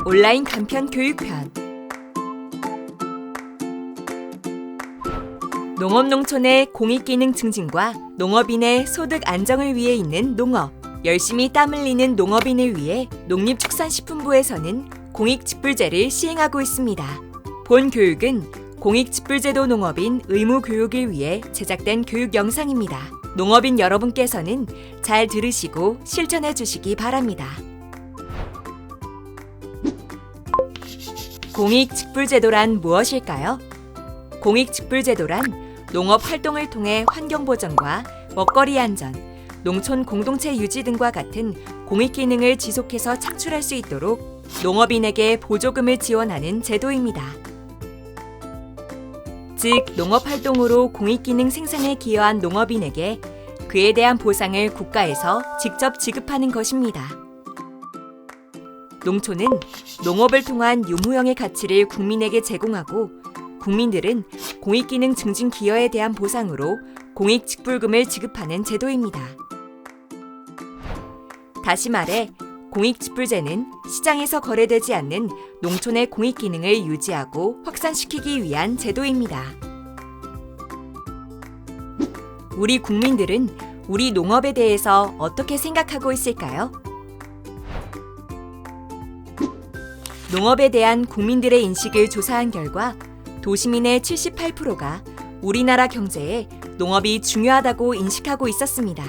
온라인 간편 교육편. 농업농촌의 공익기능 증진과 농업인의 소득 안정을 위해 있는 농업. 열심히 땀 흘리는 농업인을 위해 농림축산식품부에서는 공익직불제를 시행하고 있습니다. 본 교육은 공익직불제도 농업인 의무교육을 위해 제작된 교육 영상입니다. 농업인 여러분께서는 잘 들으시고 실천해 주시기 바랍니다. 공익직불제도란 무엇일까요? 공익직불제도란 농업 활동을 통해 환경보전과 먹거리 안전, 농촌 공동체 유지 등과 같은 공익기능을 지속해서 창출할 수 있도록 농업인에게 보조금을 지원하는 제도입니다. 즉, 농업활동으로 공익기능 생산에 기여한 농업인에게 그에 대한 보상을 국가에서 직접 지급하는 것입니다. 농촌은 농업을 통한 유무형의 가치를 국민에게 제공하고 국민들은 공익기능 증진 기여에 대한 보상으로 공익직불금을 지급하는 제도입니다. 다시 말해, 공익직불제는 시장에서 거래되지 않는 농촌의 공익기능을 유지하고 확산시키기 위한 제도입니다. 우리 국민들은 우리 농업에 대해서 어떻게 생각하고 있을까요? 농업에 대한 국민들의 인식을 조사한 결과 도시민의 78%가 우리나라 경제에 농업이 중요하다고 인식하고 있었습니다.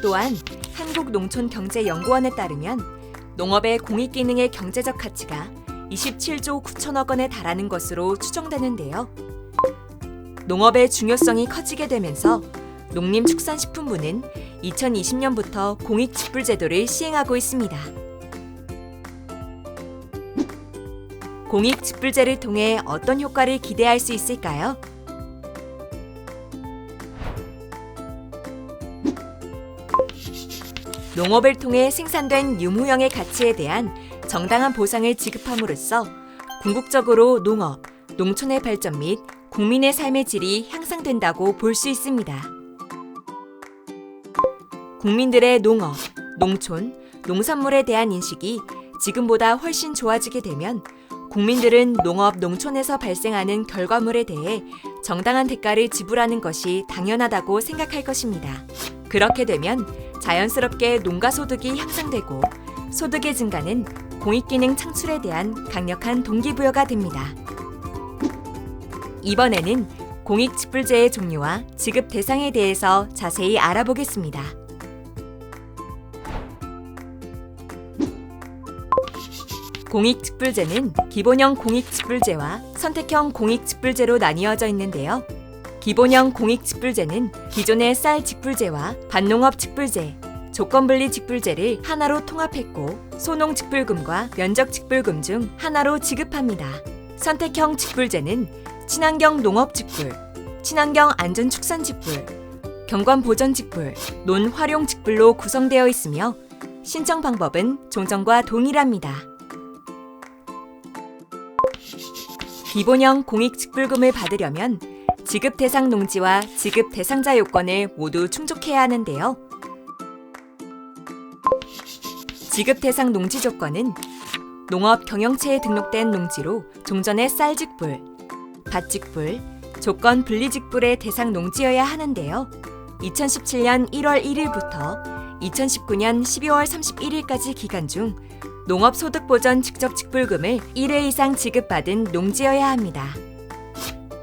또한 한국농촌경제연구원에 따르면 농업의 공익기능의 경제적 가치가 27조 9천억 원에 달하는 것으로 추정되는데요. 농업의 중요성이 커지게 되면서 농림축산식품부는 2020년부터 공익직불제도를 시행하고 있습니다. 공익직불제를 통해 어떤 효과를 기대할 수 있을까요? 농업을 통해 생산된 유무형의 가치에 대한 정당한 보상을 지급함으로써 궁극적으로 농업, 농촌의 발전 및 국민의 삶의 질이 향상된다고 볼 수 있습니다. 국민들의 농업, 농촌, 농산물에 대한 인식이 지금보다 훨씬 좋아지게 되면 국민들은 농업, 농촌에서 발생하는 결과물에 대해 정당한 대가를 지불하는 것이 당연하다고 생각할 것입니다. 그렇게 되면 자연스럽게 농가 소득이 향상되고 소득의 증가는 공익기능 창출에 대한 강력한 동기부여가 됩니다. 이번에는 공익직불제의 종류와 지급 대상에 대해서 자세히 알아보겠습니다. 공익직불제는 기본형 공익직불제와 선택형 공익직불제로 나뉘어져 있는데요. 기본형 공익직불제는 기존의 쌀 직불제와 반농업 직불제, 조건분리 직불제를 하나로 통합했고 소농직불금과 면적직불금 중 하나로 지급합니다. 선택형 직불제는 친환경 농업직불, 친환경 안전축산직불, 경관보전직불, 논활용직불로 구성되어 있으며 신청 방법은 종전과 동일합니다. 기본형 공익직불금을 받으려면 지급 대상 농지와 지급 대상자 요건을 모두 충족해야 하는데요. 지급 대상 농지 조건은 농업 경영체에 등록된 농지로 종전의 쌀직불, 밭직불, 조건 분리직불의 대상 농지여야 하는데요. 2017년 1월 1일부터 2019년 12월 31일까지 기간 중 농업소득보전 직접직불금을 1회 이상 지급받은 농지여야 합니다.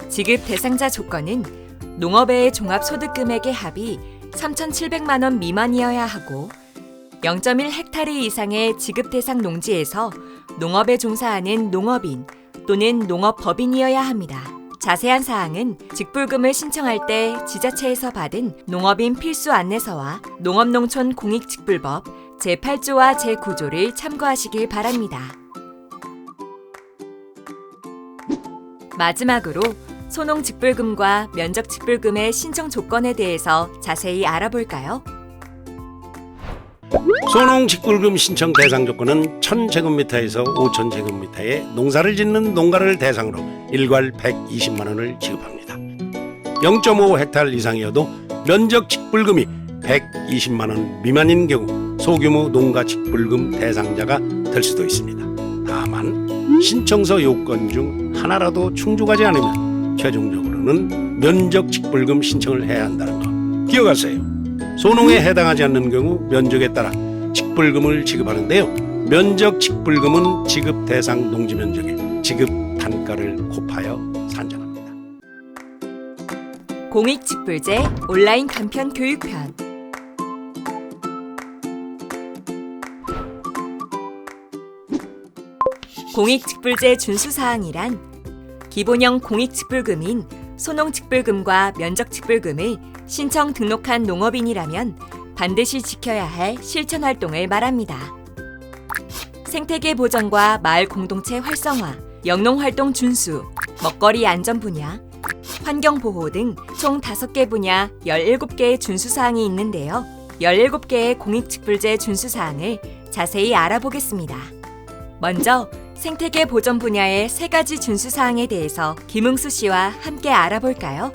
지급 대상자 조건은 농업외의 종합소득금액의 합이 3,700만 원 미만이어야 하고 0.1헥타르 이상의 지급 대상 농지에서 농업에 종사하는 농업인 또는 농업법인이어야 합니다. 자세한 사항은 직불금을 신청할 때 지자체에서 받은 농업인 필수 안내서와 농업농촌 공익직불법 제8조와 제9조를 참고하시길 바랍니다. 마지막으로 소농직불금과 면적직불금의 신청 조건에 대해서 자세히 알아볼까요? 소농직불금 신청 대상 조건은 1000제곱미터에서 5000제곱미터의 농사를 짓는 농가를 대상으로 일괄 120만 원을 지급합니다. 0.5헥타르 이상이어도 면적직불금이 120만 원 미만인 경우 소규모 농가 직불금 대상자가 될 수도 있습니다. 다만 신청서 요건 중 하나라도 충족하지 않으면 최종적으로는 면적 직불금 신청을 해야 한다는 거 기억하세요. 소농에 해당하지 않는 경우 면적에 따라 직불금을 지급하는데요. 면적 직불금은 지급 대상 농지 면적에 지급 단가를 곱하여 산정합니다. 공익직불제 온라인 간편 교육편. 공익직불제 준수사항이란 기본형 공익직불금인 소농직불금과 면적직불금을 신청 등록한 농업인이라면 반드시 지켜야 할 실천활동을 말합니다. 생태계 보전과 마을 공동체 활성화, 영농활동 준수, 먹거리 안전 분야, 환경보호 등 총 5개 분야 17개의 준수사항이 있는데요. 17개의 공익직불제 준수사항을 자세히 알아보겠습니다. 먼저 생태계 보전 분야의 3가지 준수사항에 대해서 김응수 씨와 함께 알아볼까요?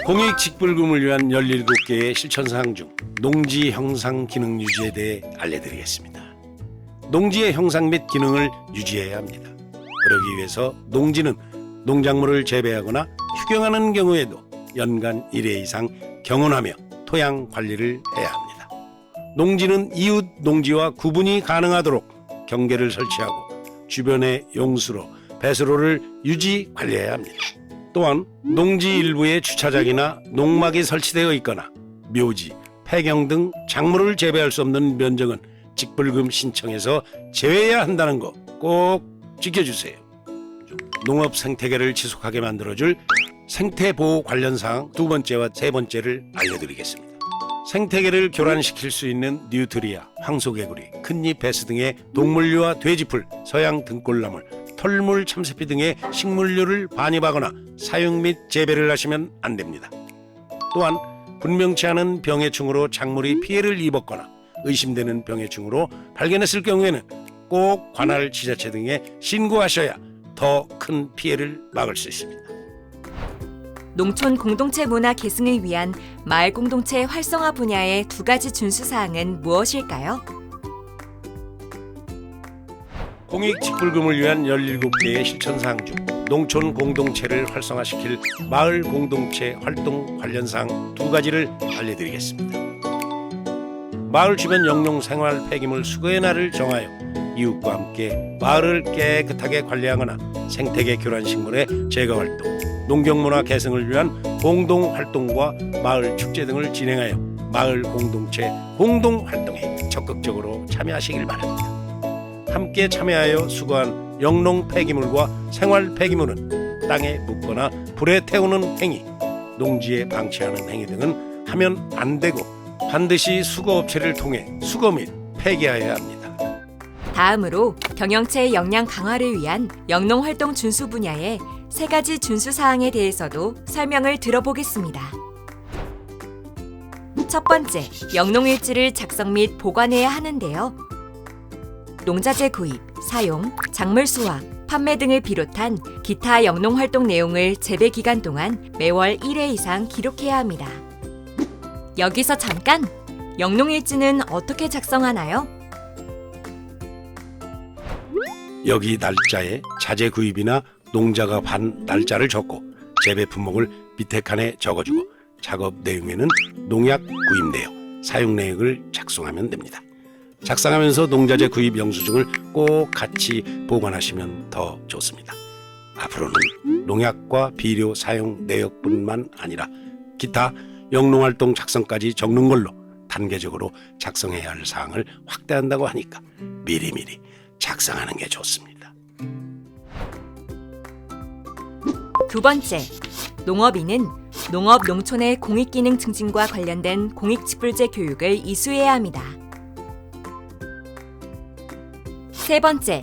공익직불금을 위한 17개의 실천사항 중 농지 형상 기능 유지에 대해 알려드리겠습니다. 농지의 형상 및 기능을 유지해야 합니다. 그러기 위해서 농지는 농작물을 재배하거나 휴경하는 경우에도 연간 1회 이상 경운하며 토양 관리를 해야 합니다. 농지는 이웃 농지와 구분이 가능하도록 경계를 설치하고 주변의 용수로, 배수로를 유지 관리해야 합니다. 또한 농지 일부에 주차장이나 농막이 설치되어 있거나 묘지, 폐경 등 작물을 재배할 수 없는 면적은 직불금 신청에서 제외해야 한다는 거 꼭 지켜주세요. 농업 생태계를 지속하게 만들어줄 생태보호 관련 사항 2번째와 3번째를 알려드리겠습니다. 생태계를 교란시킬 수 있는 뉴트리아, 황소개구리, 큰잎 베스 등의 동물류와 돼지풀, 서양 등골나물, 털물 참새피 등의 식물류를 반입하거나 사육 및 재배를 하시면 안 됩니다. 또한 분명치 않은 병해충으로 작물이 피해를 입었거나 의심되는 병해충으로 발견했을 경우에는 꼭 관할 지자체 등에 신고하셔야 더 큰 피해를 막을 수 있습니다. 농촌 공동체 문화 계승을 위한 마을 공동체 활성화 분야의 2가지 준수사항은 무엇일까요? 공익직불금을 위한 17개의 실천사항 중 농촌 공동체를 활성화시킬 마을 공동체 활동 관련 사항 2가지를 알려드리겠습니다. 마을 주변 영농 생활 폐기물 수거의 날을 정하여 이웃과 함께 마을을 깨끗하게 관리하거나 생태계 교란 식물의 제거 활동, 농경문화 개성을 위한 공동활동과 마을 축제 등을 진행하여 마을 공동체 공동활동에 적극적으로 참여하시길 바랍니다. 함께 참여하여 수거한 영농 폐기물과 생활 폐기물은 땅에 묻거나 불에 태우는 행위, 농지에 방치하는 행위 등은 하면 안 되고 반드시 수거업체를 통해 수거 및 폐기하여야 합니다. 다음으로 경영체 역량 강화를 위한 영농활동 준수 분야의 3가지 준수사항에 대해서도 설명을 들어보겠습니다. 첫 번째, 영농일지를 작성 및 보관해야 하는데요. 농자재 구입, 사용, 작물 수확, 판매 등을 비롯한 기타 영농활동 내용을 재배 기간 동안 매월 1회 이상 기록해야 합니다. 여기서 잠깐! 영농일지는 어떻게 작성하나요? 여기 날짜에 자재 구입이나 농자가 반 날짜를 적고 재배 품목을 밑에 칸에 적어주고 작업 내용에는 농약 구입 내역, 사용 내역을 작성하면 됩니다. 작성하면서 농자재 구입 영수증을 꼭 같이 보관하시면 더 좋습니다. 앞으로는 농약과 비료 사용 내역뿐만 아니라 기타 영농활동 작성까지 적는 걸로 단계적으로 작성해야 할 사항을 확대한다고 하니까 미리미리 작성하는 게 좋습니다. 2번째, 농업인은 농업 농촌의 공익기능 증진과 관련된 공익직불제 교육을 이수해야 합니다. 3번째,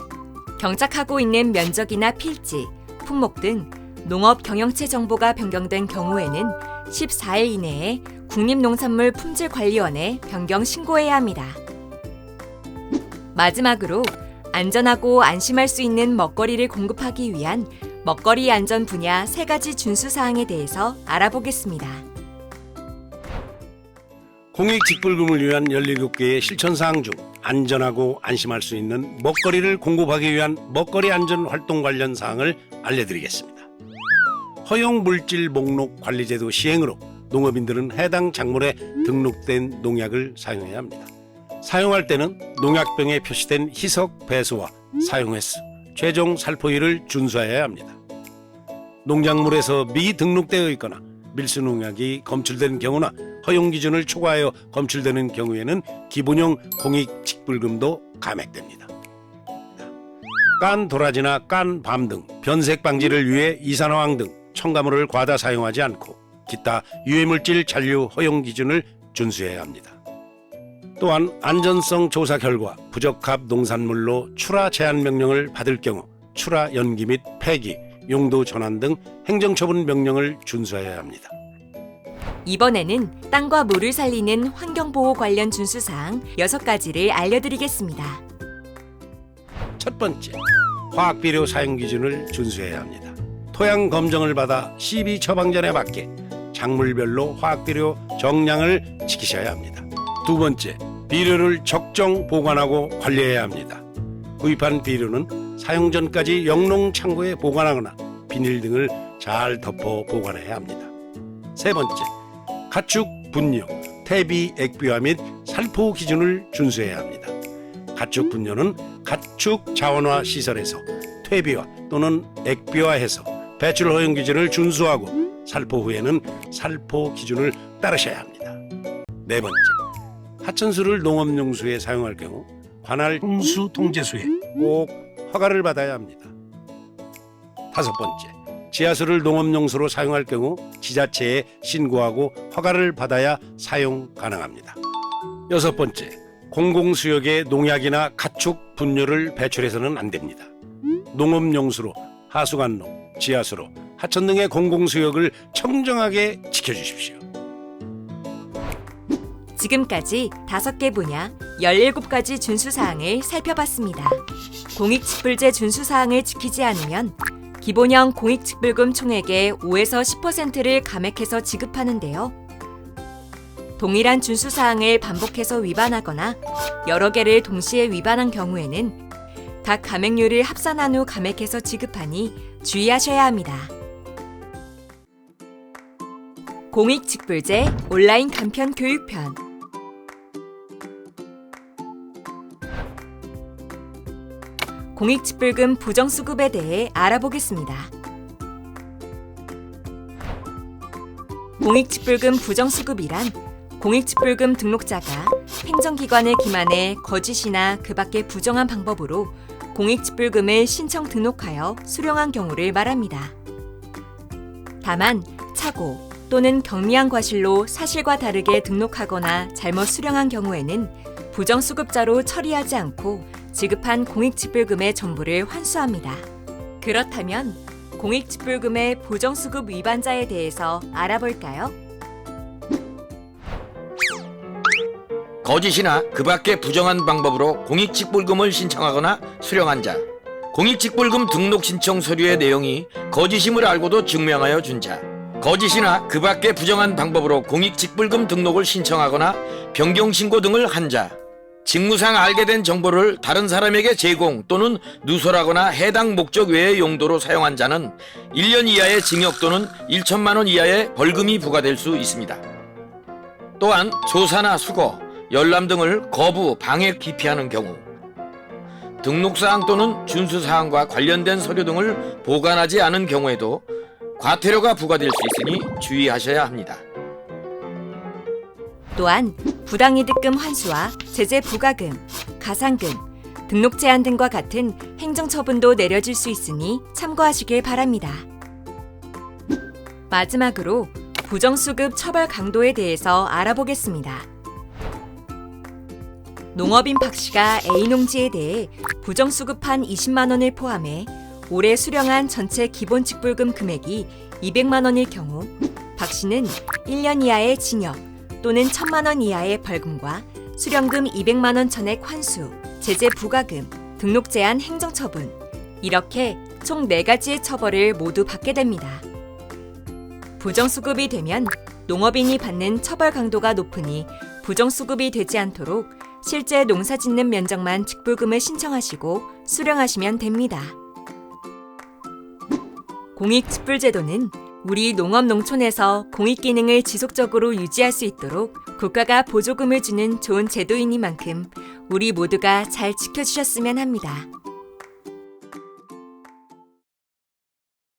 경작하고 있는 면적이나 필지, 품목 등 농업 경영체 정보가 변경된 경우에는 14일 이내에 국립농산물 품질관리원에 변경 신고해야 합니다. 마지막으로 안전하고 안심할 수 있는 먹거리를 공급하기 위한 먹거리 안전 분야 3가지 준수사항에 대해서 알아보겠습니다. 공익직불금을 위한 17개의 실천사항 중 안전하고 안심할 수 있는 먹거리를 공급하기 위한 먹거리 안전 활동 관련 사항을 알려드리겠습니다. 허용 물질 목록 관리제도 시행으로 농업인들은 해당 작물에 등록된 농약을 사용해야 합니다. 사용할 때는 농약병에 표시된 희석 배수와 사용 횟수, 최종 살포일을 준수해야 합니다. 농작물에서 미등록되어 있거나 밀수 농약이 검출된 경우나 허용 기준을 초과하여 검출되는 경우에는 기본형 공익직불금도 감액됩니다. 깐 도라지나 깐 밤 등 변색 방지를 위해 이산화황 등 첨가물을 과다 사용하지 않고 기타 유해물질 잔류 허용 기준을 준수해야 합니다. 또한 안전성 조사 결과 부적합 농산물로 출하 제한 명령을 받을 경우 출하 연기 및 폐기, 용도 전환 등 행정처분 명령을 준수해야 합니다. 이번에는 땅과 물을 살리는 환경보호 관련 준수사항 6가지를 알려드리겠습니다. 첫 번째, 화학비료 사용 기준을 준수해야 합니다. 토양 검정을 받아 시비 처방전에 맞게 작물별로 화학비료 정량을 지키셔야 합니다. 두 번째, 비료를 적정 보관하고 관리해야 합니다. 구입한 비료는 사용 전까지 영농 창고에 보관하거나 비닐 등을 잘 덮어 보관해야 합니다. 세 번째, 가축 분뇨, 퇴비 액비화 및 살포 기준을 준수해야 합니다. 가축 분뇨는 가축 자원화 시설에서 퇴비화 또는 액비화해서 배출 허용 기준을 준수하고 살포 후에는 살포 기준을 따르셔야 합니다. 네 번째, 하천수를 농업용수에 사용할 경우 관할 홍수 통제소에 꼭 허가를 받아야 합니다. 다섯 번째, 지하수를 농업용수로 사용할 경우 지자체에 신고하고 허가를 받아야 사용 가능합니다. 여섯 번째, 공공수역에 농약이나 가축 분뇨를 배출해서는 안 됩니다. 농업용수로, 하수관로, 지하수로, 하천 등의 공공수역을 청정하게 지켜주십시오. 지금까지 5개 분야 17가지 준수사항을 살펴봤습니다. 공익직불제 준수사항을 지키지 않으면 기본형 공익직불금 총액의 5에서 10%를 감액해서 지급하는데요. 동일한 준수사항을 반복해서 위반하거나 여러 개를 동시에 위반한 경우에는 각 감액률을 합산한 후 감액해서 지급하니 주의하셔야 합니다. 공익직불제 온라인 간편 교육편. 공익직불금 부정수급에 대해 알아보겠습니다. 공익직불금 부정수급이란 공익직불금 등록자가 행정기관에 기만해 거짓이나 그 밖의 부정한 방법으로 공익직불금을 신청 등록하여 수령한 경우를 말합니다. 다만 착오 또는 경미한 과실로 사실과 다르게 등록하거나 잘못 수령한 경우에는 부정수급자로 처리하지 않고 지급한 공익직불금의 전부를 환수합니다. 그렇다면 공익직불금의 부정수급 위반자에 대해서 알아볼까요? 거짓이나 그 밖의 부정한 방법으로 공익직불금을 신청하거나 수령한 자, 공익직불금 등록 신청 서류의 내용이 거짓임을 알고도 증명하여 준 자, 거짓이나 그 밖의 부정한 방법으로 공익직불금 등록을 신청하거나 변경신고 등을 한 자, 직무상 알게 된 정보를 다른 사람에게 제공 또는 누설하거나 해당 목적 외의 용도로 사용한 자는 1년 이하의 징역 또는 1천만 원 이하의 벌금이 부과될 수 있습니다. 또한 조사나 수거, 열람 등을 거부, 방해, 기피하는 경우, 등록사항 또는 준수사항과 관련된 서류 등을 보관하지 않은 경우에도 과태료가 부과될 수 있으니 주의하셔야 합니다. 또한 부당이득금 환수와 제재 부과금, 가산금, 등록 제한 등과 같은 행정처분도 내려질 수 있으니 참고하시길 바랍니다. 마지막으로 부정수급 처벌 강도에 대해서 알아보겠습니다. 농업인 박 씨가 A 농지에 대해 부정수급한 20만 원을 포함해 올해 수령한 전체 기본직불금 금액이 200만 원일 경우 박 씨는 1년 이하의 징역 또는 1,000만 원 이하의 벌금과 수령금 200만 원 전액 환수, 제재 부과금, 등록 제한 행정처분 이렇게 총 4가지의 처벌을 모두 받게 됩니다. 부정수급이 되면 농업인이 받는 처벌 강도가 높으니 부정수급이 되지 않도록 실제 농사 짓는 면적만 직불금을 신청하시고 수령하시면 됩니다. 공익직불제도는 우리 농업농촌에서 공익기능을 지속적으로 유지할 수 있도록 국가가 보조금을 주는 좋은 제도이니만큼 우리 모두가 잘 지켜주셨으면 합니다.